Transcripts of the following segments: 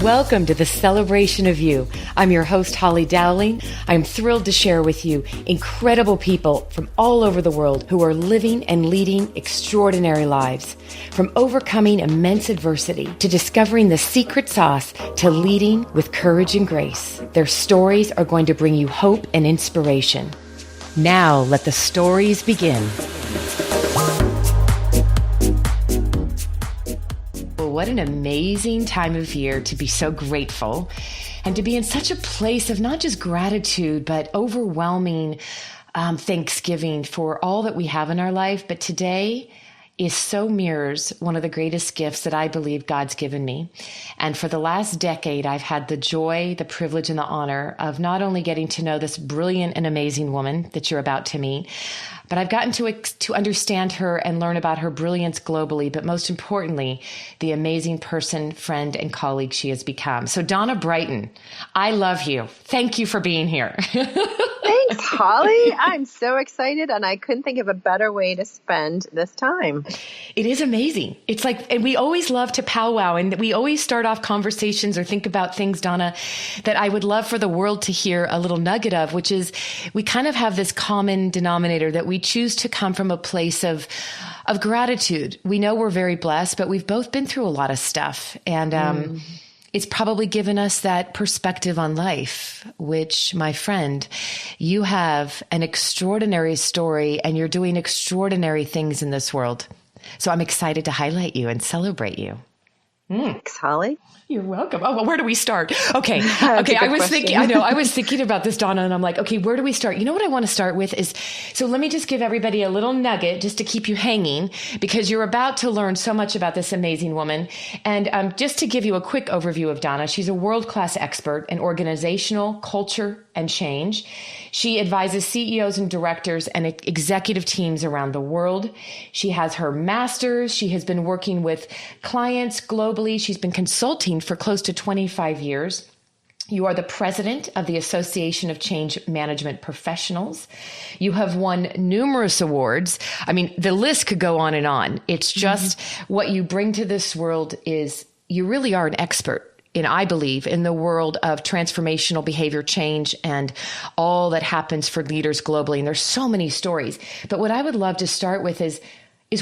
Welcome to the Celebration of You. I'm your host, Holly Dowling. I'm thrilled to share with you incredible people from all over the world who are living and leading extraordinary lives. From overcoming immense adversity to discovering the secret sauce to leading with courage and grace. Their stories are going to bring you hope and inspiration. Now, let the stories begin. What an amazing time of year to be so grateful and to be in such a place of not just gratitude, but overwhelming thanksgiving for all that we have in our life. But today is so mirrors one of the greatest gifts that I believe God's given me. And for the last decade, I've had the joy, the privilege, and the honor of not only getting to know this brilliant and amazing woman that you're about to meet, but I've gotten to understand her and learn about her brilliance globally, but most importantly, the amazing person, friend, and colleague she has become. So Donna Brighton, I love you. Thank you for being here. Thanks, Holly. I'm so excited, and I couldn't think of a better way to spend this time. It is amazing. It's like, and we always love to powwow, and we always start off conversations or think about things, Donna, that I would love for the world to hear a little nugget of, which is we kind of have this common denominator that we choose to come from a place of gratitude. We know we're very blessed, but we've both been through a lot of stuff, and it's probably given us that perspective on life, which, my friend, you have an extraordinary story and you're doing extraordinary things in this world. So I'm excited to highlight you and celebrate you. Thanks, Holly. You're welcome. Oh, well, where do we start? Okay. I was thinking about this, Donna, and I'm like, okay, where do we start? You know what I want to start with is, so let me just give everybody a little nugget just to keep you hanging, because you're about to learn so much about this amazing woman. And just to give you a quick overview of Donna, she's a world-class expert in organizational culture and change. She advises CEOs and directors and executive teams around the world. She has her master's. She has been working with clients globally. She's been consulting for close to 25 years. You are the president of the Association of Change Management Professionals. You have won numerous awards. I mean, the list could go on and on. It's just what you bring to this world is you really are an expert. And I believe in the world of transformational behavior change and all that happens for leaders globally. And there's so many stories. But what I would love to start with is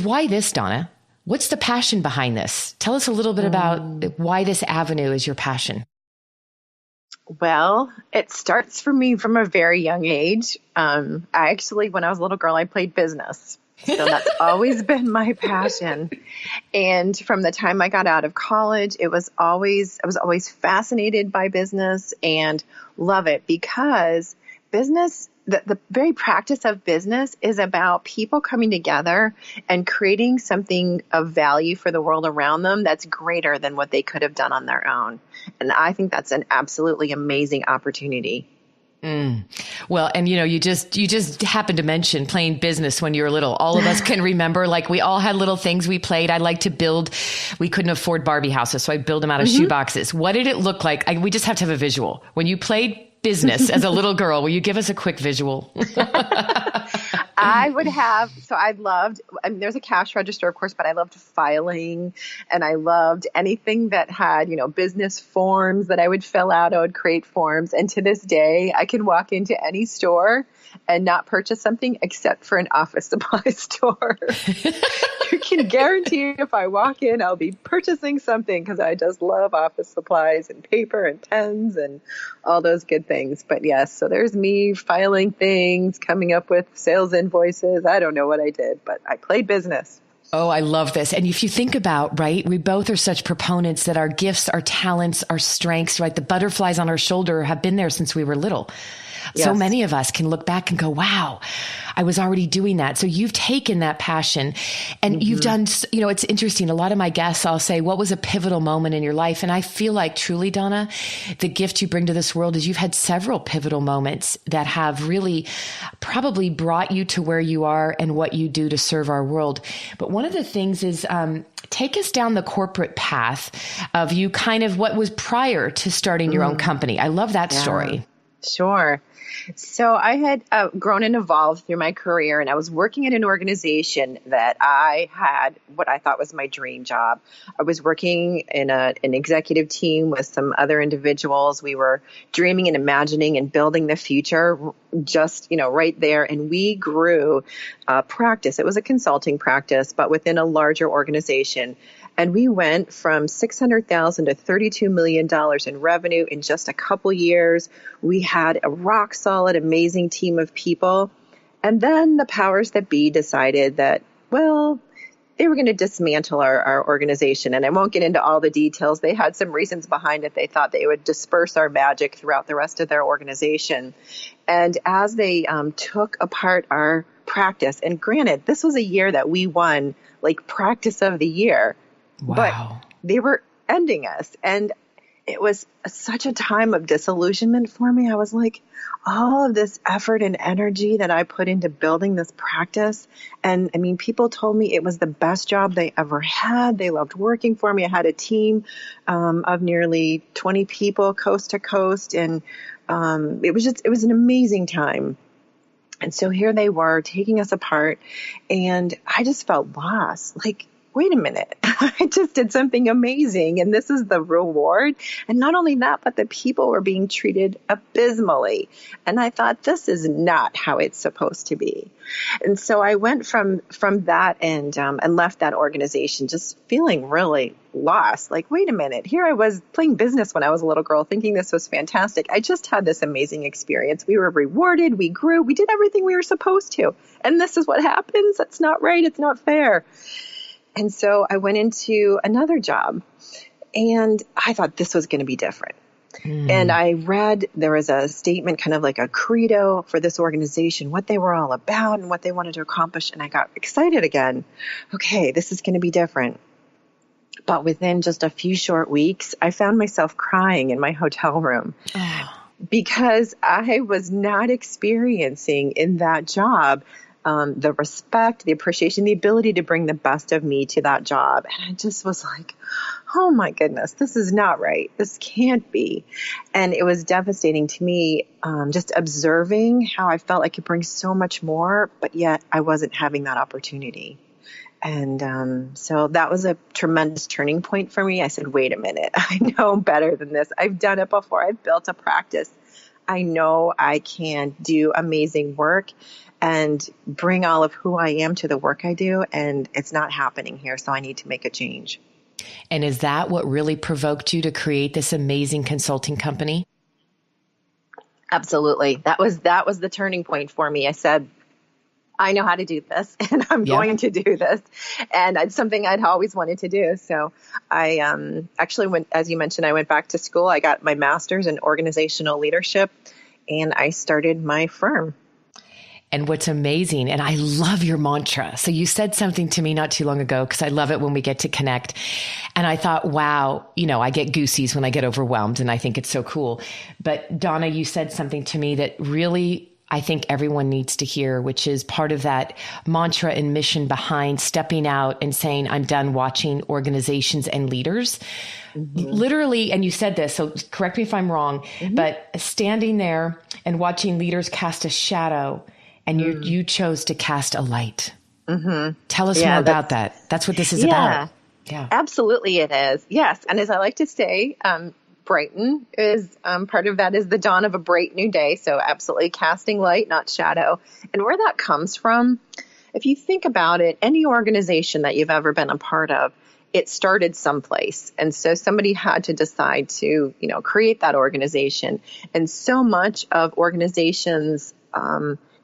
why this, Donna? What's the passion behind this? Tell us a little bit about why this avenue is your passion. Well, it starts for me from a very young age. When I was a little girl, I played business. So that's always been my passion. And from the time I got out of college, I was always fascinated by business and love it because business, the very practice of business is about people coming together and creating something of value for the world around them that's greater than what they could have done on their own. And I think that's an absolutely amazing opportunity. Well, and you just happened to mention playing business when you were little. All of us can remember, like we all had little things we played. I like to build. We couldn't afford Barbie houses, so I build them out of shoe boxes. What did it look like? We just have to have a visual. When you played business as a little girl, will you give us a quick visual? There's a cash register, of course, but I loved filing and I loved anything that had, business forms that I would fill out. I would create forms. And to this day, I can walk into any store and not purchase something except for an office supply store. You can guarantee if I walk in, I'll be purchasing something because I just love office supplies and paper and pens and all those good things. But yes, so there's me filing things, coming up with sales invoices. I don't know what I did, but I played business. Oh, I love this. And if you think about, right, we both are such proponents that our gifts, our talents, our strengths, right, the butterflies on our shoulder have been there since we were little. Yes. So many of us can look back and go, wow, I was already doing that. So you've taken that passion and you've done, it's interesting. A lot of my guests, I'll say, what was a pivotal moment in your life? And I feel like truly, Donna, the gift you bring to this world is you've had several pivotal moments that have really probably brought you to where you are and what you do to serve our world. But one of the things is, take us down the corporate path of you kind of what was prior to starting your own company. I love that story. Sure. So I had grown and evolved through my career, and I was working at an organization that I had what I thought was my dream job. I was working in an executive team with some other individuals. We were dreaming and imagining and building the future just, right there. And we grew a practice. It was a consulting practice, but within a larger organization. And we went from $600,000 to $32 million in revenue in just a couple years. We had a rock solid, amazing team of people. And then the powers that be decided that, well, they were going to dismantle our organization. And I won't get into all the details. They had some reasons behind it. They thought they would disperse our magic throughout the rest of their organization. And as they took apart our practice, and granted, this was a year that we won like practice of the year. Wow. But they were ending us. And it was such a time of disillusionment for me. I was like, all of this effort and energy that I put into building this practice. And I mean, people told me it was the best job they ever had. They loved working for me. I had a team of nearly 20 people coast to coast. And it was an amazing time. And so here they were taking us apart. And I just felt lost. Like, wait a minute, I just did something amazing and this is the reward. And not only that, but the people were being treated abysmally. And I thought, this is not how it's supposed to be. And so I went from that and left that organization just feeling really lost. Like, wait a minute, here I was playing business when I was a little girl thinking this was fantastic. I just had this amazing experience. We were rewarded. We grew. We did everything we were supposed to. And this is what happens. That's not right. It's not fair. And so I went into another job and I thought this was going to be different. And I read, there was a statement, kind of like a credo for this organization, what they were all about and what they wanted to accomplish. And I got excited again. Okay, this is going to be different. But within just a few short weeks, I found myself crying in my hotel room because I was not experiencing in that job the respect, the appreciation, the ability to bring the best of me to that job. And I just was like, oh my goodness, this is not right. This can't be. And it was devastating to me, just observing how I felt I could bring so much more, but yet I wasn't having that opportunity. And so that was a tremendous turning point for me. I said, wait a minute, I know better than this. I've done it before. I've built a practice. I know I can do amazing work and bring all of who I am to the work I do. And it's not happening here. So I need to make a change. And is that what really provoked you to create this amazing consulting company? Absolutely. That was the turning point for me. I said, I know how to do this and I'm going to do this. And it's something I'd always wanted to do. So I actually went, as you mentioned, I went back to school. I got my master's in organizational leadership and I started my firm. And what's amazing, and I love your mantra. So you said something to me not too long ago, because I love it when we get to connect. And I thought, wow, I get goosies when I get overwhelmed and I think it's so cool. But Donna, you said something to me that really I think everyone needs to hear, which is part of that mantra and mission behind stepping out and saying, I'm done watching organizations and leaders. Literally, and you said this, so correct me if I'm wrong, but standing there and watching leaders cast a shadow and you chose to cast a light. Tell us more about that. That's what this is about. Yeah, absolutely it is. Yes. And as I like to say, Brighton is part of that is the dawn of a bright new day. So absolutely casting light, not shadow. And where that comes from, if you think about it, any organization that you've ever been a part of, it started someplace. And so somebody had to decide to, create that organization. And so much of organizations,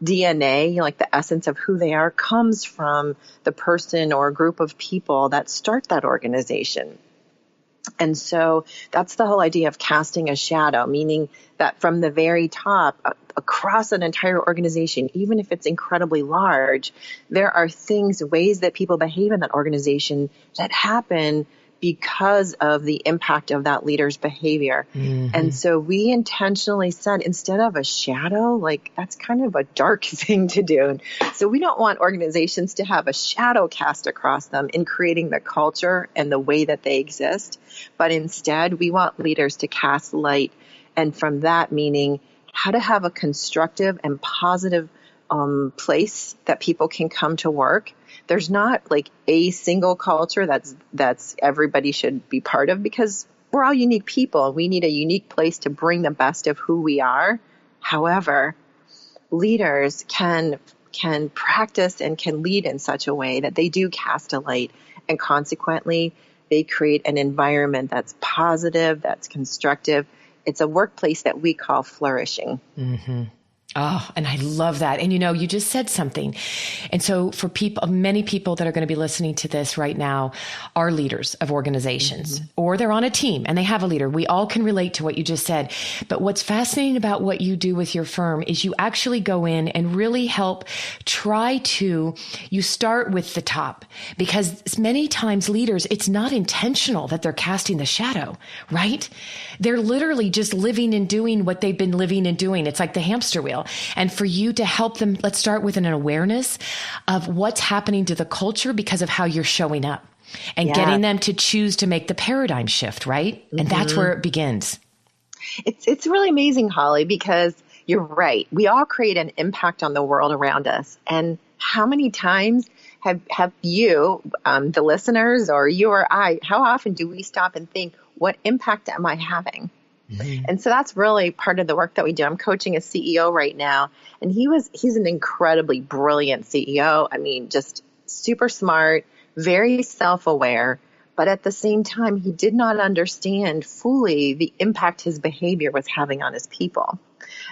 DNA, like the essence of who they are, comes from the person or group of people that start that organization. And so that's the whole idea of casting a shadow, meaning that from the very top, across an entire organization, even if it's incredibly large, there are ways that people behave in that organization that happen because of the impact of that leader's behavior. And so we intentionally said, instead of a shadow, like that's kind of a dark thing to do. And so we don't want organizations to have a shadow cast across them in creating the culture and the way that they exist. But instead, we want leaders to cast light. And from that meaning, how to have a constructive and positive place that people can come to work. There's not like a single culture that's everybody should be part of, because we're all unique people. We need a unique place to bring the best of who we are. However, leaders can practice and can lead in such a way that they do cast a light, and consequently they create an environment that's positive, that's constructive. It's a workplace that we call flourishing. Mm-hmm. Oh, and I love that. And you just said something. And so for people, many people that are going to be listening to this right now are leaders of organizations, or they're on a team and they have a leader. We all can relate to what you just said. But what's fascinating about what you do with your firm is you actually go in and really help you start with the top, because many times leaders, it's not intentional that they're casting the shadow, right? They're literally just living and doing what they've been living and doing. It's like the hamster wheel. And for you to help them, let's start with an awareness of what's happening to the culture because of how you're showing up, and getting them to choose to make the paradigm shift, right? And that's where it begins. It's really amazing, Holly, because you're right. We all create an impact on the world around us. And how many times have you, the listeners, or you or I, how often do we stop and think, what impact am I having? And so that's really part of the work that we do. I'm coaching a CEO right now, and he's an incredibly brilliant CEO. I mean, just super smart, very self-aware, but at the same time, he did not understand fully the impact his behavior was having on his people.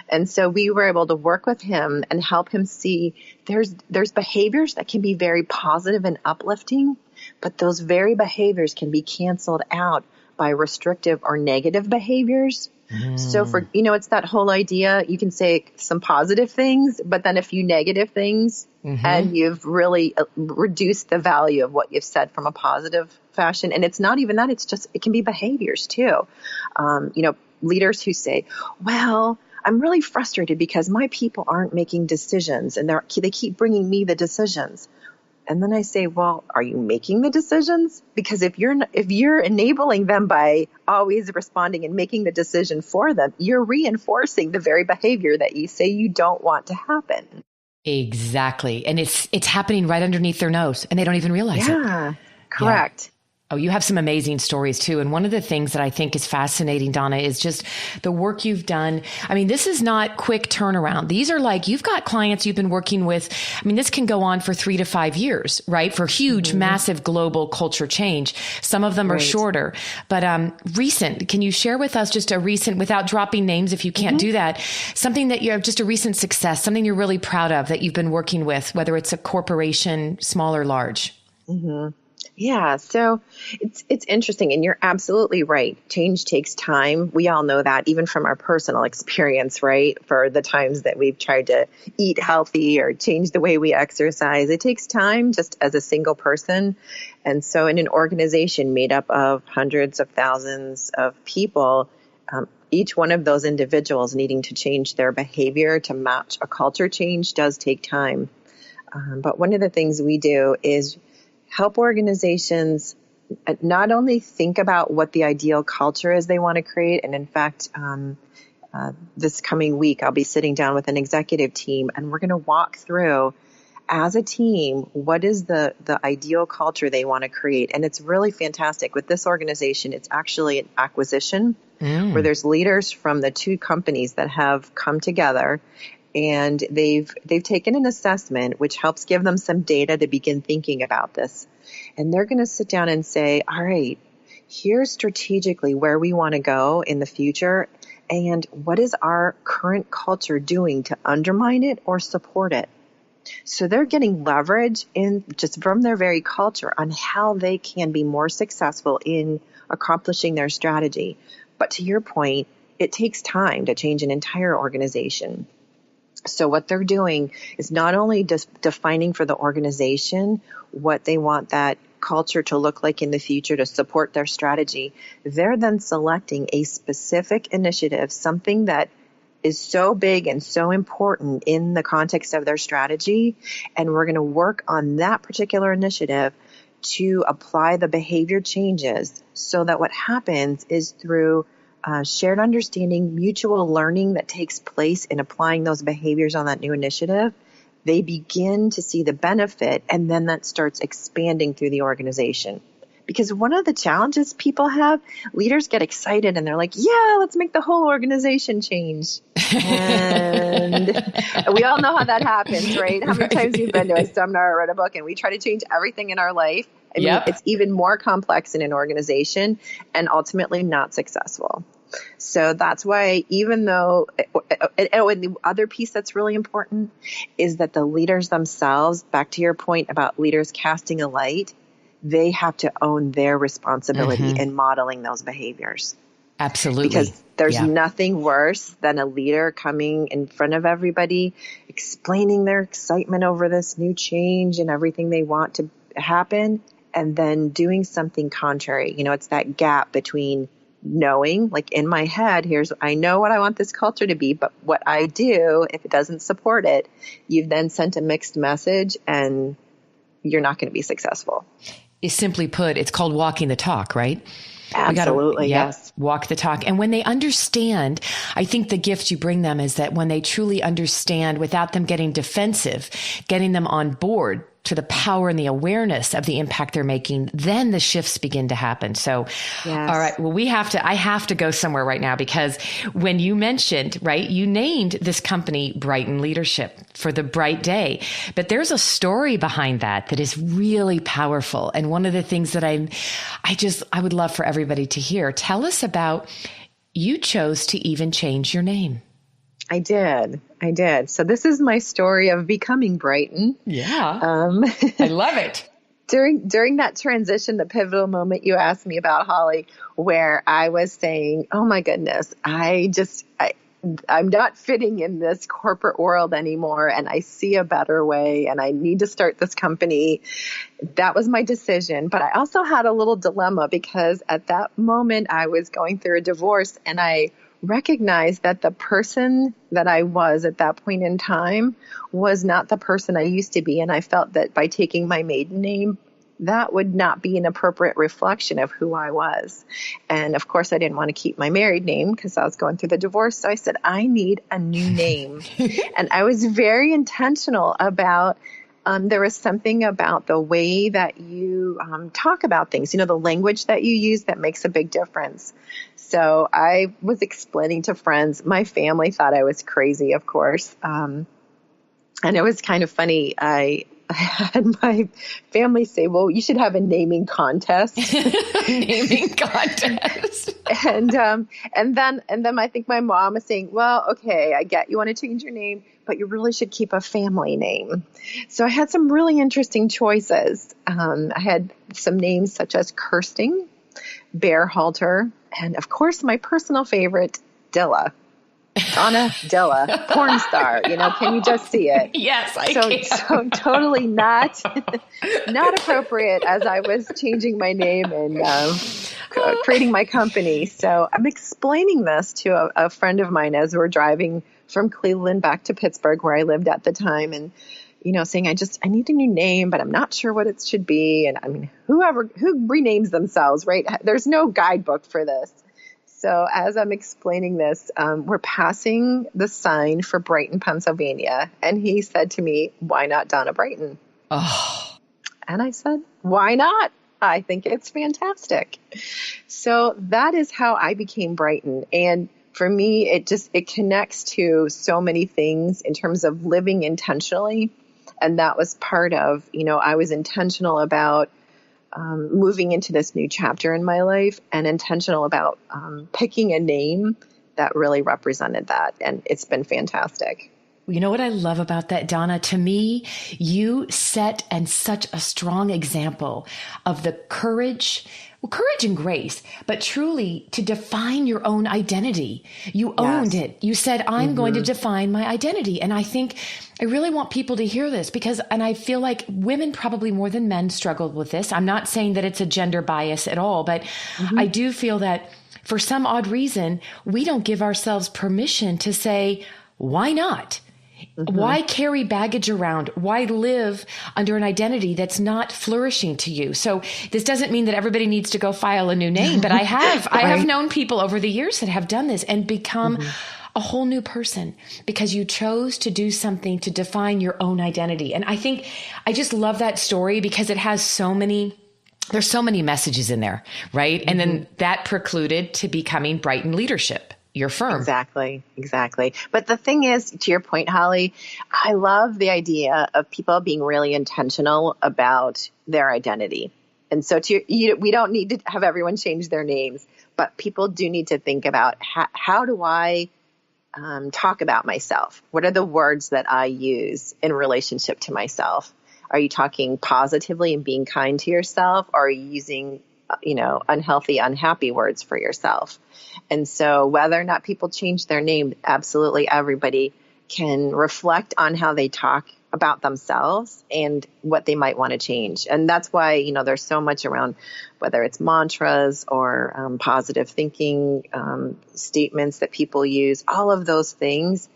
And so we were able to work with him and help him see there's behaviors that can be very positive and uplifting, but those very behaviors can be canceled out by restrictive or negative behaviors. So for, it's that whole idea, you can say some positive things, but then a few negative things, and you've really reduced the value of what you've said from a positive fashion. And it's not even that, it can be behaviors too. Leaders who say, well, I'm really frustrated because my people aren't making decisions, and they keep bringing me the decisions. And then I say, well, are you making the decisions? Because if you're enabling them by always responding and making the decision for them, you're reinforcing the very behavior that you say you don't want to happen. Exactly. And it's happening right underneath their nose, and they don't even realize it. Yeah, correct. Yeah. Oh, you have some amazing stories too. And one of the things that I think is fascinating, Donna, is just the work you've done. I mean, this is not quick turnaround. These are like, you've got clients you've been working with. I mean, this can go on for 3 to 5 years, right? For huge, massive global culture change. Some of them are shorter, but recent. Can you share with us just a recent, without dropping names if you can't do that, something that you have, just a recent success, something you're really proud of that you've been working with, whether it's a corporation, small or large? Yeah, so it's interesting, and you're absolutely right. Change takes time. We all know that, even from our personal experience, right? For the times that we've tried to eat healthy or change the way we exercise, it takes time just as a single person. And so in an organization made up of hundreds of thousands of people, each one of those individuals needing to change their behavior to match a culture change does take time. But one of the things we do is help organizations not only think about what the ideal culture is they want to create. And in fact, this coming week, I'll be sitting down with an executive team, and we're going to walk through as a team, what is the ideal culture they want to create. And it's really fantastic. With this organization, it's actually an acquisition where there's leaders from the 2 companies that have come together, and they've taken an assessment which helps give them some data to begin thinking about this. And they're going to sit down and say, all right, here's strategically where we want to go in the future, and what is our current culture doing to undermine it or support it? So they're getting leverage in just from their very culture on how they can be more successful in accomplishing their strategy. But to your point, it takes time to change an entire organization. So what they're doing is not only just defining for the organization what they want that culture to look like in the future to support their strategy, they're then selecting a specific initiative, something that is so big and so important in the context of their strategy. And we're going to work on that particular initiative to apply the behavior changes so that what happens is through shared understanding, mutual learning that takes place in applying those behaviors on that new initiative, they begin to see the benefit, and then that starts expanding through the organization. Because one of the challenges people have, leaders get excited and they're like, yeah, let's make the whole organization change. And we all know how that happens, right? How many times you've been to a seminar or read a book and we try to change everything in our life. I mean, it's even more complex in an organization and ultimately not successful. So that's why, even though, and the other piece that's really important is that the leaders themselves, back to your point about leaders casting a light, they have to own their responsibility in modeling those behaviors. Absolutely. Because there's nothing worse than a leader coming in front of everybody, explaining their excitement over this new change and everything they want to happen, and then doing something contrary. You know, it's that gap between knowing, like in my head, I know what I want this culture to be, but what I do, if it doesn't support it, you've then sent a mixed message and you're not going to be successful. Simply put, it's called walking the talk, right? Absolutely, yes. Walk the talk. And when they understand, I think the gift you bring them is that when they truly understand, without them getting defensive, getting them on board to the power and the awareness of the impact they're making, then the shifts begin to happen. So, all right, well, I have to go somewhere right now, because when you mentioned, right, you named this company Brighton Leadership for the bright day, but there's a story behind that is really powerful. And one of the things that I would love for everybody to hear. Tell us about, you chose to even change your name. I did. So this is my story of becoming Brighton. Yeah. I love it. During that transition, the pivotal moment you asked me about, Holly, where I was saying, oh my goodness, I'm not fitting in this corporate world anymore, and I see a better way, and I need to start this company. That was my decision. But I also had a little dilemma, because at that moment I was going through a divorce, and I recognized that the person that I was at that point in time was not the person I used to be. And I felt that by taking my maiden name, that would not be an appropriate reflection of who I was. And of course, I didn't want to keep my married name because I was going through the divorce. So I said, I need a new name. And I was very intentional about there was something about the way that you talk about things, the language that you use that makes a big difference. So I was explaining to friends. My family thought I was crazy, of course. And it was kind of funny. I had my family say, well, you should have a naming contest. Naming contest. And then I think my mom was saying, well, okay, I get you want to change your name, but you really should keep a family name. So I had some really interesting choices. I had some names such as Kirsting, Bearhalter, and of course, my personal favorite, Dilla. Donna Dilla, porn star. Can you just see it? Yes, I can. So totally not appropriate as I was changing my name and creating my company. So I'm explaining this to a friend of mine as we're driving from Cleveland back to Pittsburgh, where I lived at the time, and saying I need a new name, but I'm not sure what it should be. And I mean, who renames themselves, right? There's no guidebook for this. So as I'm explaining this, we're passing the sign for Brighton, Pennsylvania. And he said to me, why not Donna Brighton? Oh. And I said, why not? I think it's fantastic. So that is how I became Brighton. And for me, it connects to so many things in terms of living intentionally. And that was part of, I was intentional about moving into this new chapter in my life, and intentional about picking a name that really represented that. And it's been fantastic. You know what I love about that, Donna? To me, you set and such a strong example of the courage and grace, but truly to define your own identity. You owned it. You said, I'm going to define my identity. And I think I really want people to hear this, and I feel like women probably more than men struggled with this. I'm not saying that it's a gender bias at all, but I do feel that for some odd reason, we don't give ourselves permission to say, why not? Why carry baggage around? Why live under an identity that's not flourishing to you? So this doesn't mean that everybody needs to go file a new name, but I have known people over the years that have done this and become a whole new person because you chose to do something to define your own identity. And I just love that story because it has there's so many messages in there, right? And then that precluded to becoming Brighton Leadership, your firm. Exactly. But the thing is, to your point, Holly, I love the idea of people being really intentional about their identity. And so we don't need to have everyone change their names, but people do need to think about how do I talk about myself? What are the words that I use in relationship to myself? Are you talking positively and being kind to yourself? Or are you using unhealthy, unhappy words for yourself? And so whether or not people change their name, absolutely everybody can reflect on how they talk about themselves and what they might want to change. And that's why, there's so much around whether it's mantras or positive thinking statements that people use. All of those things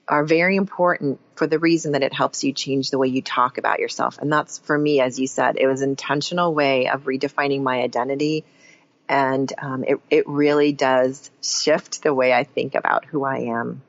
are very important for the reason that it helps you change the way you talk about yourself. And that's, for me, as you said, it was an intentional way of redefining my identity. And it really does shift the way I think about who I am.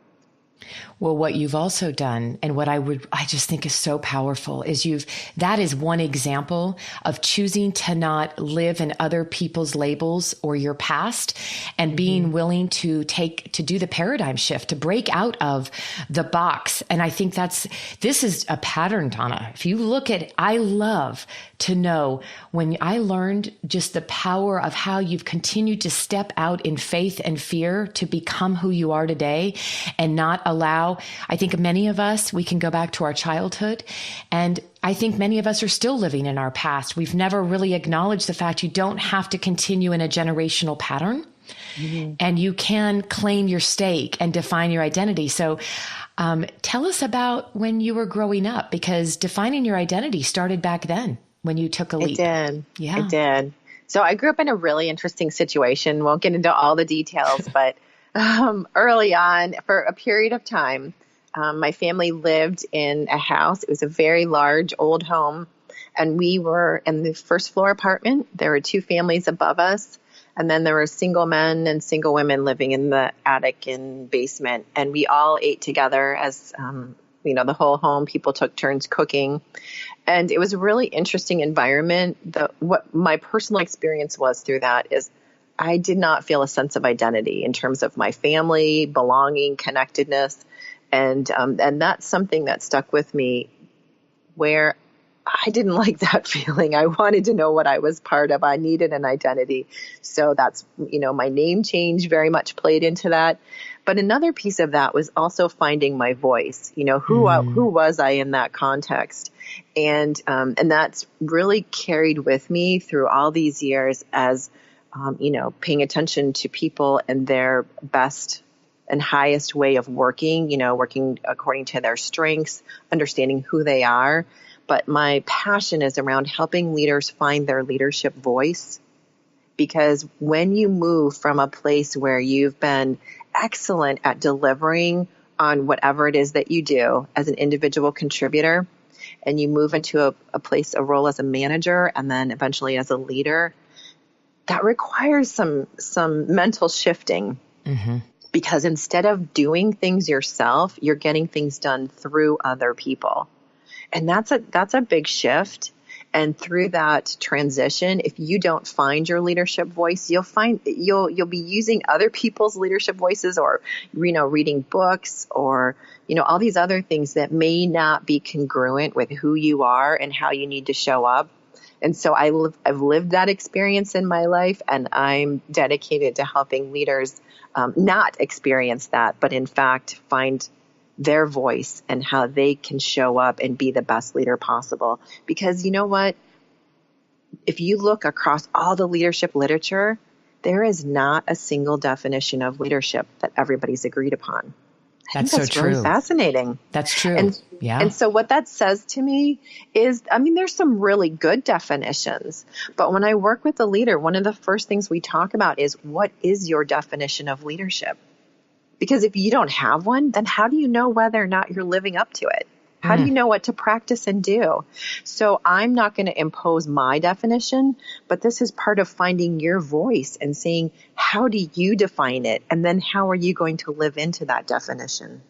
Well, what you've also done and what I just think is so powerful is that is one example of choosing to not live in other people's labels or your past and being willing to do the paradigm shift, to break out of the box. And I think this is a pattern, Donna. If you look at, I love to know when I learned just the power of how you've continued to step out in faith and fear to become who you are today and not allow, I think many of us, we can go back to our childhood. And I think many of us are still living in our past. We've never really acknowledged the fact you don't have to continue in a generational pattern and you can claim your stake and define your identity. So tell us about when you were growing up, because defining your identity started back then when you took a leap. It did. Yeah. It did. So I grew up in a really interesting situation. Won't get into all the details, but early on, for a period of time, my family lived in a house. It was a very large old home, and we were in the first floor apartment. There were two families above us, and then there were single men and single women living in the attic and basement. And we all ate together as, the whole home. People took turns cooking. And it was a really interesting environment. What my personal experience was through that is I did not feel a sense of identity in terms of my family, belonging, connectedness. And that's something that stuck with me, where I didn't like that feeling. I wanted to know what I was part of. I needed an identity. So that's, my name change very much played into that. But another piece of that was also finding my voice. Who was I in that context? And that's really carried with me through all these years as, paying attention to people and their best and highest way of working, working according to their strengths, understanding who they are. But my passion is around helping leaders find their leadership voice. Because when you move from a place where you've been excellent at delivering on whatever it is that you do as an individual contributor, and you move into a role as a manager and then eventually as a leader, that requires some mental shifting. Because instead of doing things yourself, you're getting things done through other people. And that's a big shift. And through that transition, if you don't find your leadership voice, you'll be using other people's leadership voices, or, reading books, or, all these other things that may not be congruent with who you are and how you need to show up. And so I've lived that experience in my life, and I'm dedicated to helping leaders not experience that, but in fact find their voice and how they can show up and be the best leader possible. Because you know what? If you look across all the leadership literature, there is not a single definition of leadership that everybody's agreed upon. That's so true. Really fascinating. That's true. And so what that says to me is, there's some really good definitions, but when I work with a leader, one of the first things we talk about is, what is your definition of leadership? Because if you don't have one, then how do you know whether or not you're living up to it? How do you know what to practice and do? So I'm not going to impose my definition, but this is part of finding your voice and saying, how do you define it? And then how are you going to live into that definition?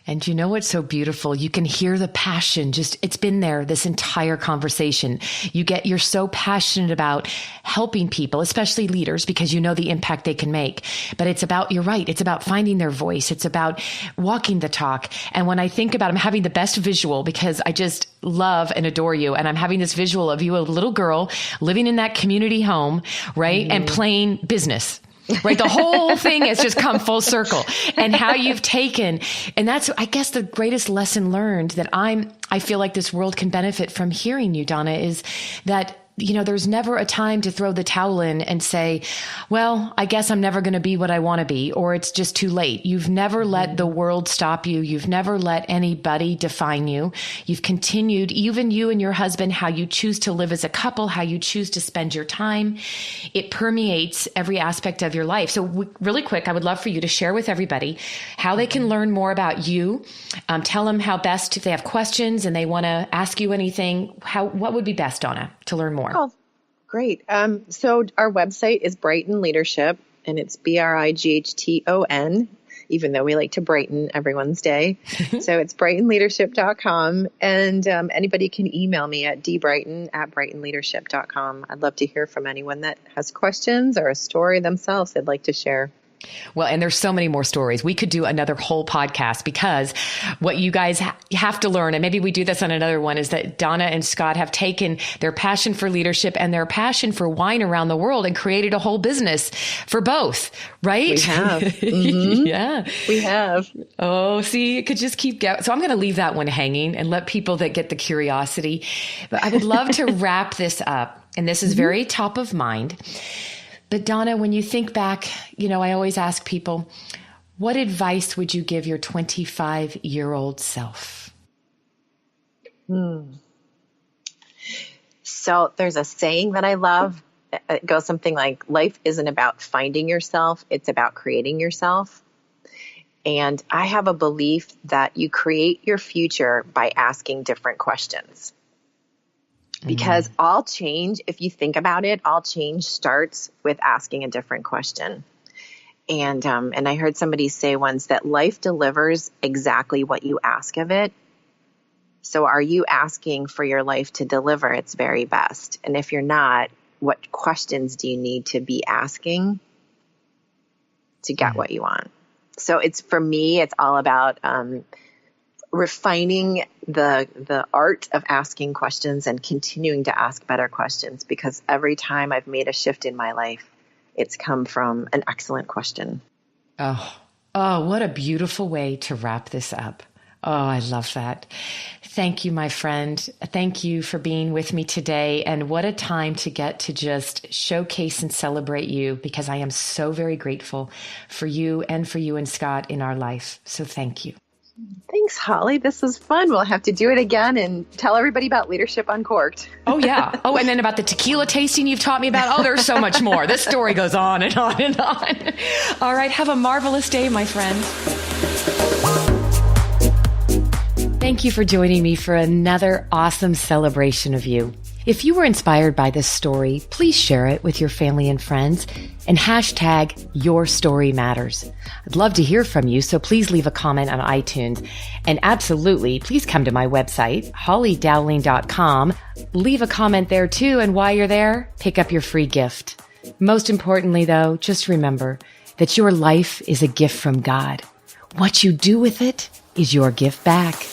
And you know what's so beautiful? You can hear the passion. It's been there this entire conversation. You're so passionate about helping people, especially leaders, because you know the impact they can make. But it's about, you're right. It's about finding their voice. It's about walking the talk. And when I think about, I'm having the best visual because I just love and adore you. And I'm having this visual of you, a little girl living in that community home, right? And playing business. Right. The whole thing has just come full circle, and how you've taken, and that's, I guess, the greatest lesson learned that I feel like this world can benefit from hearing you, Donna, is that, there's never a time to throw the towel in and say, well, I guess I'm never going to be what I want to be, or it's just too late. You've never let the world stop you. You've never let anybody define you. You've continued, even you and your husband, how you choose to live as a couple, how you choose to spend your time. It permeates every aspect of your life. So really quick, I would love for you to share with everybody how they can learn more about you. Tell them how best, if they have questions and they want to ask you anything, what would be best, Donna, to learn more? Oh, great. So our website is Brighton Leadership, and it's Brighton, even though we like to brighten everyone's day. So it's brightonleadership.com. And anybody can email me at dbrighton@brightonleadership.com. I'd love to hear from anyone that has questions or a story themselves they'd like to share. Well, and there's so many more stories. We could do another whole podcast, because what you guys have to learn, and maybe we do this on another one, is that Donna and Scott have taken their passion for leadership and their passion for wine around the world and created a whole business for both, right? We have. Mm-hmm. Yeah. We have. Oh, see, it could just keep going. So I'm going to leave that one hanging and let people that get the curiosity. But I would love to wrap this up, and this is very top of mind. But Donna, when you think back, I always ask people, what advice would you give your 25-year-old self? So there's a saying that I love. It goes something like, life isn't about finding yourself, it's about creating yourself. And I have a belief that you create your future by asking different questions. Because all change, if you think about it, all change starts with asking a different question. And I heard somebody say once that life delivers exactly what you ask of it. So are you asking for your life to deliver its very best? And if you're not, what questions do you need to be asking to get what you want? So for me, it's all about refining the art of asking questions and continuing to ask better questions, because every time I've made a shift in my life, it's come from an excellent question. Oh, what a beautiful way to wrap this up. Oh, I love that. Thank you, my friend. Thank you for being with me today. And what a time to get to just showcase and celebrate you, because I am so very grateful for you and Scott in our life. So thank you. Thanks, Holly. This was fun. We'll have to do it again and tell everybody about Leadership Uncorked. Oh, yeah. Oh, and then about the tequila tasting you've taught me about. Oh, there's so much more. This story goes on and on and on. All right. Have a marvelous day, my friend. Thank you for joining me for another awesome celebration of you. If you were inspired by this story, please share it with your family and friends and hashtag Your Story Matters. I'd love to hear from you, so please leave a comment on iTunes. And absolutely, please come to my website, hollydowling.com. Leave a comment there too, and while you're there, pick up your free gift. Most importantly, though, just remember that your life is a gift from God. What you do with it is your gift back.